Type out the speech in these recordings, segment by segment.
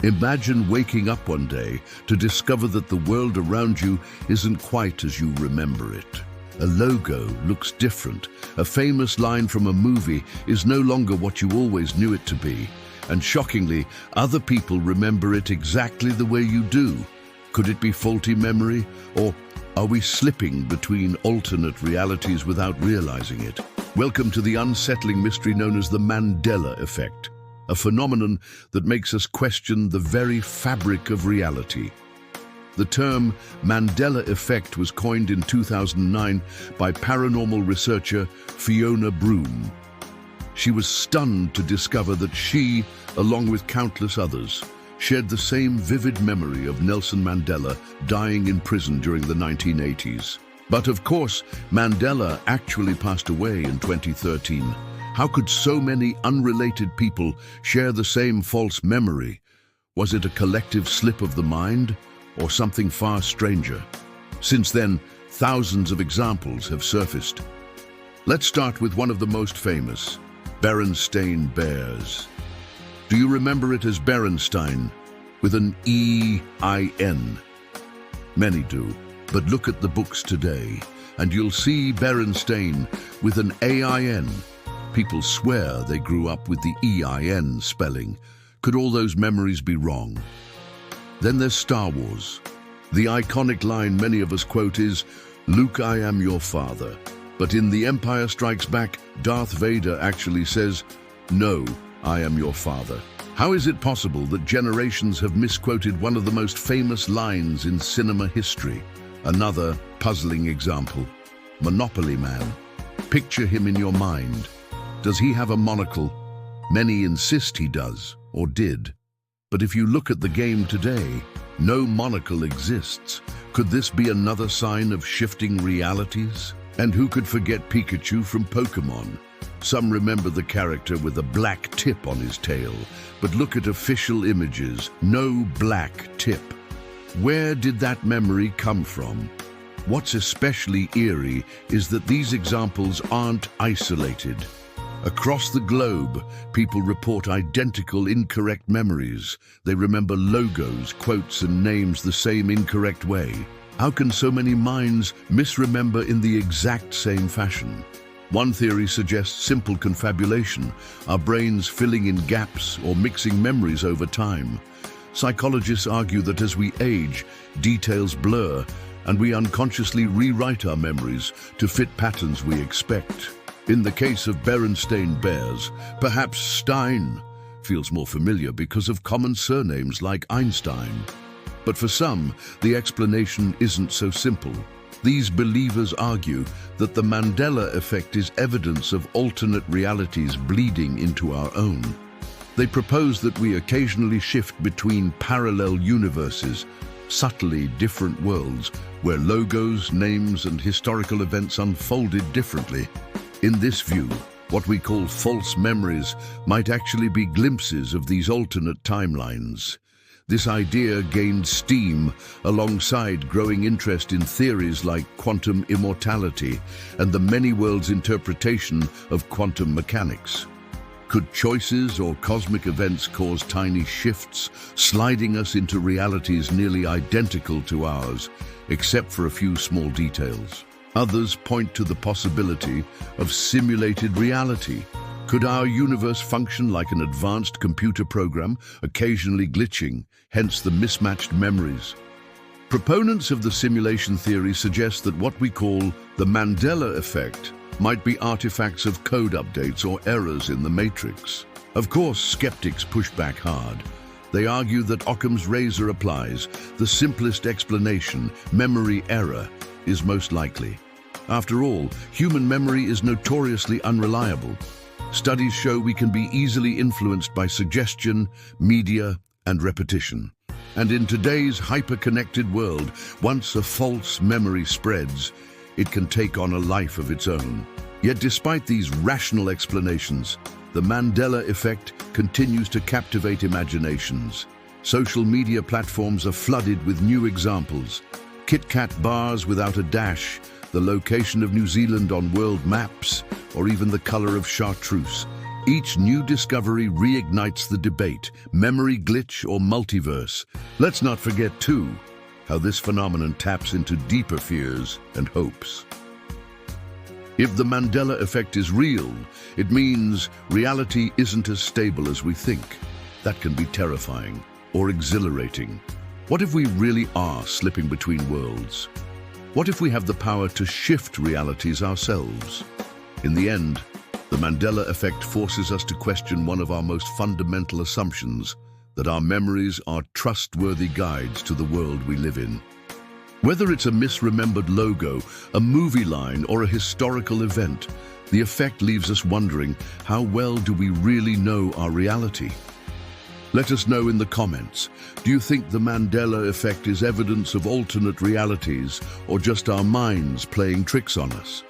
Imagine waking up one day to discover that the world around you isn't quite as you remember it. A logo looks different. A famous line from a movie is no longer what you always knew it to be. And shockingly, other people remember it exactly the way you do. Could it be faulty memory? Or are we slipping between alternate realities without realizing it? Welcome to the unsettling mystery known as the Mandela Effect, a phenomenon that makes us question the very fabric of reality. The term Mandela Effect was coined in 2009 by paranormal researcher Fiona Broome. She was stunned to discover that she, along with countless others, shared the same vivid memory of Nelson Mandela dying in prison during the 1980s. But of course, Mandela actually passed away in 2013. How could so many unrelated people share the same false memory? Was it a collective slip of the mind, or something far stranger? Since then, thousands of examples have surfaced. Let's start with one of the most famous, Berenstain Bears. Do you remember it as Berenstain, with an E-I-N? Many do, but look at the books today, and you'll see Berenstain with an A-I-N. People swear they grew up with the E-I-N spelling. Could all those memories be wrong? Then there's Star Wars. The iconic line many of us quote is, "Luke, I am your father." But in The Empire Strikes Back, Darth Vader actually says, "No, I am your father." How is it possible that generations have misquoted one of the most famous lines in cinema history? Another puzzling example, Monopoly Man. Picture him in your mind. Does he have a monocle? Many insist he does, or did. But if you look at the game today, no monocle exists. Could this be another sign of shifting realities? And who could forget Pikachu from Pokemon? Some remember the character with a black tip on his tail, but look at official images, no black tip. Where did that memory come from? What's especially eerie is that these examples aren't isolated. Across the globe, people report identical incorrect memories. They remember logos, quotes, and names the same incorrect way. How can so many minds misremember in the exact same fashion? One theory suggests simple confabulation, our brains filling in gaps or mixing memories over time. Psychologists argue that as we age, details blur, and we unconsciously rewrite our memories to fit patterns we expect. In the case of Berenstain Bears, perhaps Stein feels more familiar because of common surnames like Einstein. But for some, the explanation isn't so simple. These believers argue that the Mandela Effect is evidence of alternate realities bleeding into our own. They propose that we occasionally shift between parallel universes, subtly different worlds, where logos, names, and historical events unfolded differently. In this view, what we call false memories might actually be glimpses of these alternate timelines. This idea gained steam alongside growing interest in theories like quantum immortality and the many worlds interpretation of quantum mechanics. Could choices or cosmic events cause tiny shifts, sliding us into realities nearly identical to ours, except for a few small details? Others point to the possibility of simulated reality. Could our universe function like an advanced computer program, occasionally glitching, hence the mismatched memories? Proponents of the simulation theory suggest that what we call the Mandela Effect might be artifacts of code updates or errors in the matrix. Of course, skeptics push back hard. They argue that Occam's razor applies. The simplest explanation, memory error, is most likely. After all, human memory is notoriously unreliable. Studies show we can be easily influenced by suggestion, media, and repetition. And in today's hyper-connected world, once a false memory spreads, it can take on a life of its own. Yet despite these rational explanations, the Mandela Effect continues to captivate imaginations. Social media platforms are flooded with new examples. Kit Kat bars without a dash, the location of New Zealand on world maps, or even the color of chartreuse. Each new discovery reignites the debate, memory glitch or multiverse. Let's not forget, too, how this phenomenon taps into deeper fears and hopes. If the Mandela Effect is real, it means reality isn't as stable as we think. That can be terrifying or exhilarating. What if we really are slipping between worlds? What if we have the power to shift realities ourselves? In the end, the Mandela Effect forces us to question one of our most fundamental assumptions, that our memories are trustworthy guides to the world we live in. Whether it's a misremembered logo, a movie line, or a historical event, the effect leaves us wondering, how well do we really know our reality? Let us know in the comments. Do you think the Mandela Effect is evidence of alternate realities or just our minds playing tricks on us?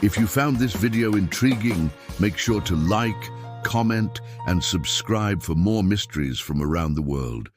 If you found this video intriguing, make sure to like, comment, and subscribe for more mysteries from around the world.